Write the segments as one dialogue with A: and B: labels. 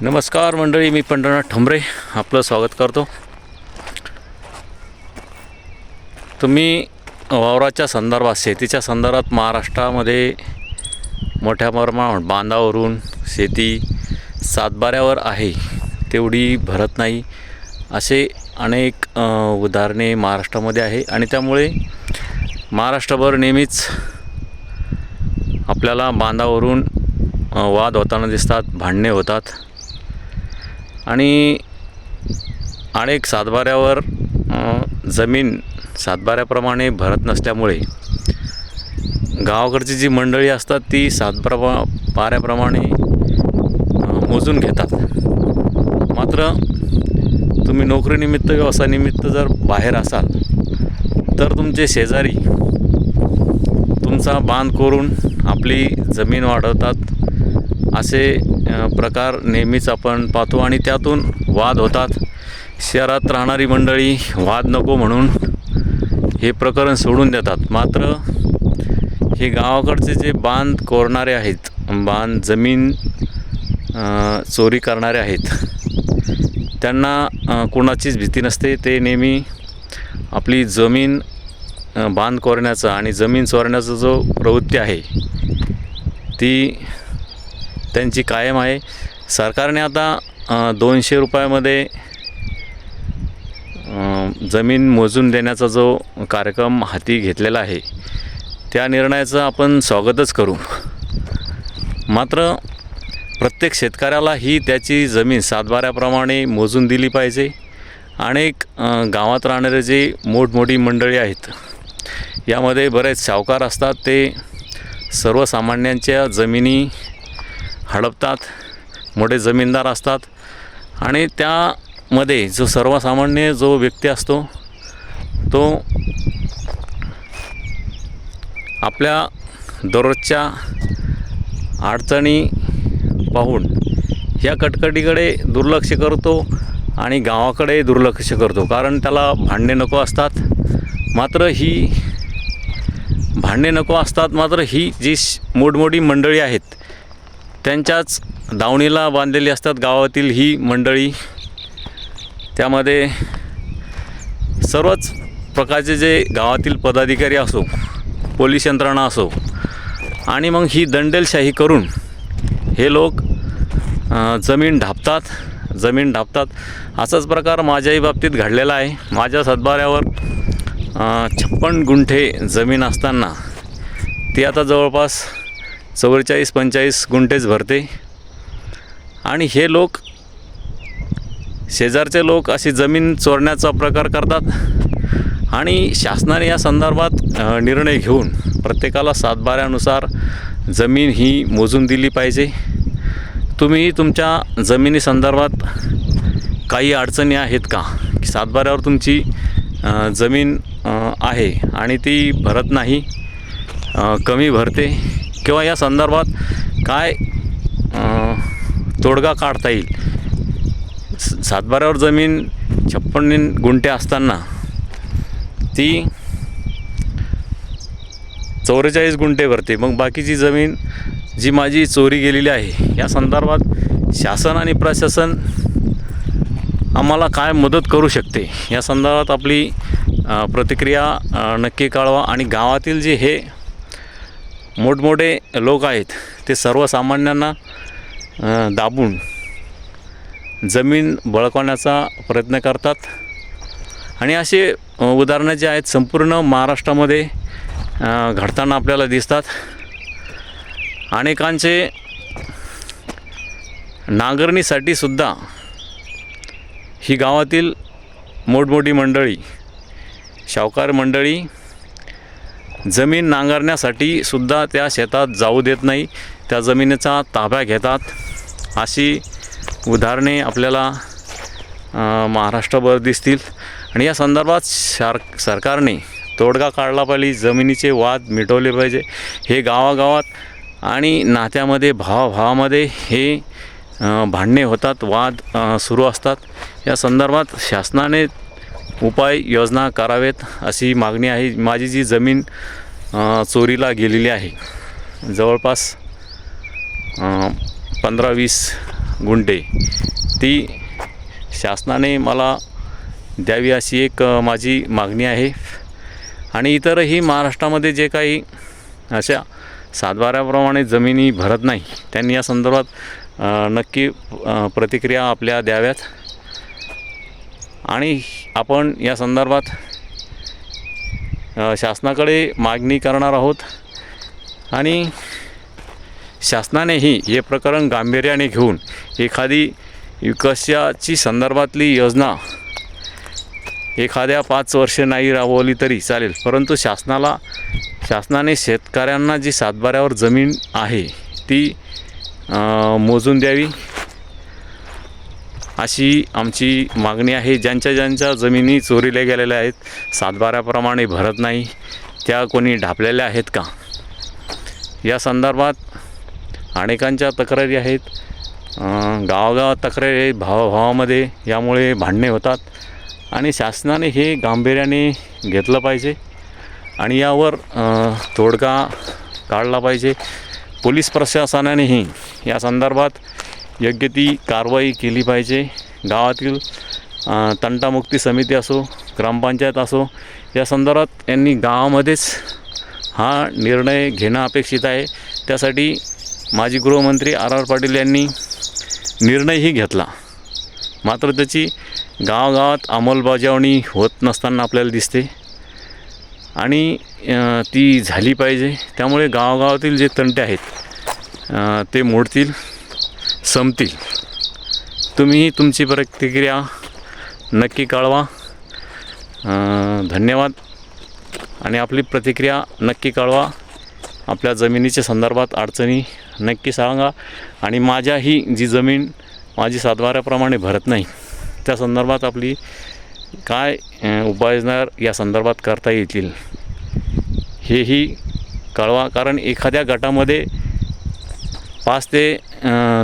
A: नमस्कार मंडळी, मी पंढरनाथ ठोंबरे आपलं स्वागत करतो. तुम्ही वावराच्या संदर्भात, शेतीच्या संदर्भात महाराष्ट्रामध्ये मोठ्या प्रमाणावर बांधावरून शेती सातबाऱ्यावर आहे, तेवढी भरत नाही, असे अनेक उदाहरणे महाराष्ट्रामध्ये आहे. आणि त्यामुळे महाराष्ट्रभर नेहमीच आपल्याला बांधावरून वाद होताना दिसतात, भांडणे होतात. आणि अनेक सातबाऱ्यावर जमीन सातबाऱ्याप्रमाणे भरत नसल्यामुळे गावाकडची जी मंडळी असतात ती सातबाऱ्याप्रमाणे मोजून घेतात. मात्र तुम्ही नोकरीनिमित्त, व्यवसायानिमित्त जर बाहेर असाल तर तुमचे शेजारी तुमचा बांध करून आपली जमीन वाढवतात. असे प्रकार नेहमीच आपण पाहतो आणि त्यातून वाद होतात. शहरात राहणारी मंडळी वाद नको म्हणून हे प्रकरण सोडून देतात. मात्र हे गावाकडचे जे बांध कोरणारे आहेत, बांध जमीन चोरी करणारे आहेत, त्यांना कोणाचीच भीती नसते. ते नेहमी आपली जमीन बांध कोरण्याचा आणि जमीन चोरण्याचा जो प्रवृत्ती आहे ती त्यांची कायम आहे. सरकारने आता 200 रुपयामध्ये जमीन मोजून देण्याचा जो कार्यक्रम हाती घेतलेला आहे त्या निर्णयाचं आपण स्वागतच करू. मात्र प्रत्येक शेतकऱ्याला ही त्याची जमीन सातबाऱ्याप्रमाणे मोजून दिली पाहिजे. अनेक गावात राहणारे जे मोठमोठी मंडळी आहेत, यामध्ये बरेच सावकार असतात. ते सर्वसामान्यांच्या जमिनी हडपतात, मोठे जमीनदार असतात. आणि त्यामध्ये जो सर्वसामान्य जो व्यक्ती असतो तो आपल्या दररोजच्या अडचणी पाहून ह्या कटकटीकडे दुर्लक्ष करतो आणि गावाकडे दुर्लक्ष करतो, कारण त्याला भांडणे नको असतात. मात्र ही जी मोठमोठी मंडळी आहेत त्यांच्याच दावणीला बांधलेली असतात गावातील ही मंडळी. त्यामध्ये सर्वच प्रकारचे जे गावातील पदाधिकारी असो, पोलीस यंत्रणा असो, आणि मग ही दंडेलशाही करून हे लोक जमीन ढापतात. असाच प्रकार माझ्याही बाबतीत घडलेला आहे. माझ्या सातबाऱ्यावर 56 गुंठे जमीन असताना ती आता जवळपास 44-45 गुंठेच भरते. आणि हे लोक, शेजारचे लोक, अशी जमीन चोरण्याचा प्रकार करतात. आणि शासनाने या संदर्भात निर्णय घेऊन प्रत्येकाला सातबाऱ्यानुसार जमीन ही मोजून दिली पाहिजे. तुम्ही तुमच्या जमिनीसंदर्भात काही अडचणी आहेत का, की सातबाऱ्यावर तुमची जमीन आहे आणि ती भरत नाही, कमी भरते, किंवा या संदर्भात काय तोडगा काढता येईल. सातबाऱ्यावर जमीन 56 गुंठे असताना ती 44 गुंठे भरते. मग बाकीची जमीन जी माझी चोरी गेलेली आहे, या संदर्भात शासन आणि प्रशासन आम्हाला काय मदत करू शकते, या संदर्भात आपली प्रतिक्रिया नक्की कळवा. आणि गावातील जे हे मोठमोठे लोक आहेत ते सर्वसामान्यांना दाबून जमीन बळकावण्याचा प्रयत्न करतात. आणि असे उदाहरणं जे आहेत संपूर्ण महाराष्ट्रामध्ये घडताना आपल्याला दिसतात. अनेकांचे नांगरणीसाठी सुद्धा ही गावातील मोठमोठी मंडळी, सावकार मंडळी जमीन नांगरण्यासाठी सुद्धा त्या शेतात जाऊ देत नाही, त्या जमिनीचा ताबा घेतात. अशी उदाहरणे आपल्याला महाराष्ट्रभर दिसतील. आणि या संदर्भात सरकारने तोडगा काढला पाहिजे, जमिनीचे वाद मिटवले पाहिजे. हे गावागावात आणि नात्यामध्ये, भावाभावामध्ये हे भांडणे होतात, वाद सुरू असतात. या संदर्भात शासनाने उपाययोजना करावेत अशी मागणी आहे. माझी जी जमीन चोरीला गेलेली आहे, जवळपास 15-20 गुंठे ती शासनाने मला द्यावी अशी एक माझी मागणी आहे. आणि इतरही महाराष्ट्रामध्ये जे काही अशा सातबाऱ्याप्रमाणे जमिनी भरत नाही त्यांनी या संदर्भात नक्की प्रतिक्रिया आपल्या द्याव्यात. आणि आपण या संदर्भात शासनाकडे मागणी करणार आहोत. आणि शासनानेही हे प्रकरण गांभीर्याने घेऊन एखादी विकासाची संदर्भातली योजना एखाद्या 5 वर्ष नाही राबवली तरी चालेल, परंतु शासनाने शेतकऱ्यांना जी सातबाऱ्यावर जमीन आहे ती मोजून द्यावी अशी आमची मागणी आहे. ज्यांच्या जमिनी चोरीला गेलेल्या आहेत, सातबाऱ्याप्रमाणे भरत नाही, त्या कोणी ढापलेल्या आहेत का, या संदर्भात अनेकांच्या तक्रारी आहेत. गावागावात तक्रारी आहेत, भावाभावामध्ये यामुळे भांडणे होतात. आणि शासनाने हे गांभीर्याने घेतलं पाहिजे आणि यावर तोडगा काढला पाहिजे. पोलीस प्रशासनानेही या संदर्भात योग्य ती कारवाई केली पाहिजे. गावातील तंटामुक्ती समिती असो, ग्रामपंचायत असो, या संदर्भात यांनी गावामध्येच हा निर्णय घेणं अपेक्षित आहे. त्यासाठी माजी गृहमंत्री आर पाटील यांनी निर्णयही घेतला, मात्र त्याची गावागावात अंमलबजावणी होत नसताना आपल्याला दिसते आणि ती झाली पाहिजे. त्यामुळे गावागावातील जे तंटे आहेत ते मोडतील, संपतील. तुम्हीही तुमची प्रतिक्रिया नक्की कळवा. धन्यवाद. आणि आपली प्रतिक्रिया नक्की कळवा. आपल्या जमिनीच्या संदर्भात अडचणी नक्की सांगा. आणि माझ्याही जी जमीन माझी सातबाऱ्याप्रमाणे भरत नाही त्या संदर्भात आपली काय उपाययोजना या संदर्भात करता येतील हेही कळवा. कारण एखाद्या गटामध्ये 5 ते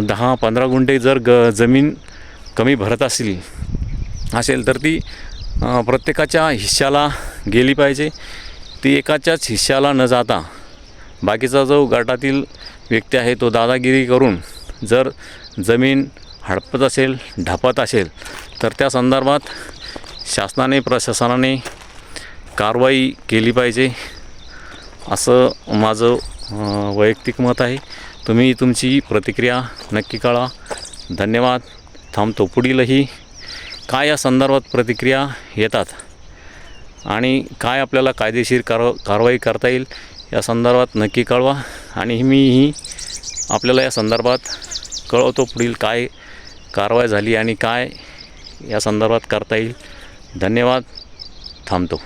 A: 10-15 गुंठे जर जमीन कमी भरत असेल तर ती प्रत्येकाच्या हिश्श्याला गेली पाहिजे. ती एकाच्याच हिश्श्याला न जाता बाकीचा जो गटातील व्यक्ती आहे तो दादागिरी करून जर जमीन हडपत असेल, ढापत असेल तर त्या संदर्भात शासनाने, प्रशासनाने कारवाई केली पाहिजे असं माझं वैयक्तिक मत आहे. तुम्ही तुमची प्रतिक्रिया नक्की कळवा. धन्यवाद. थांबतो. पुढीलही काय या संदर्भात प्रतिक्रिया येतात आणि काय आपल्याला कायदेशीर कारवाई करता येईल या संदर्भात नक्की कळवा. आणि मीही आपल्याला या संदर्भात कळवतो पुढील काय कारवाई झाली आणि काय या संदर्भात करता येईल. धन्यवाद. थांबतो.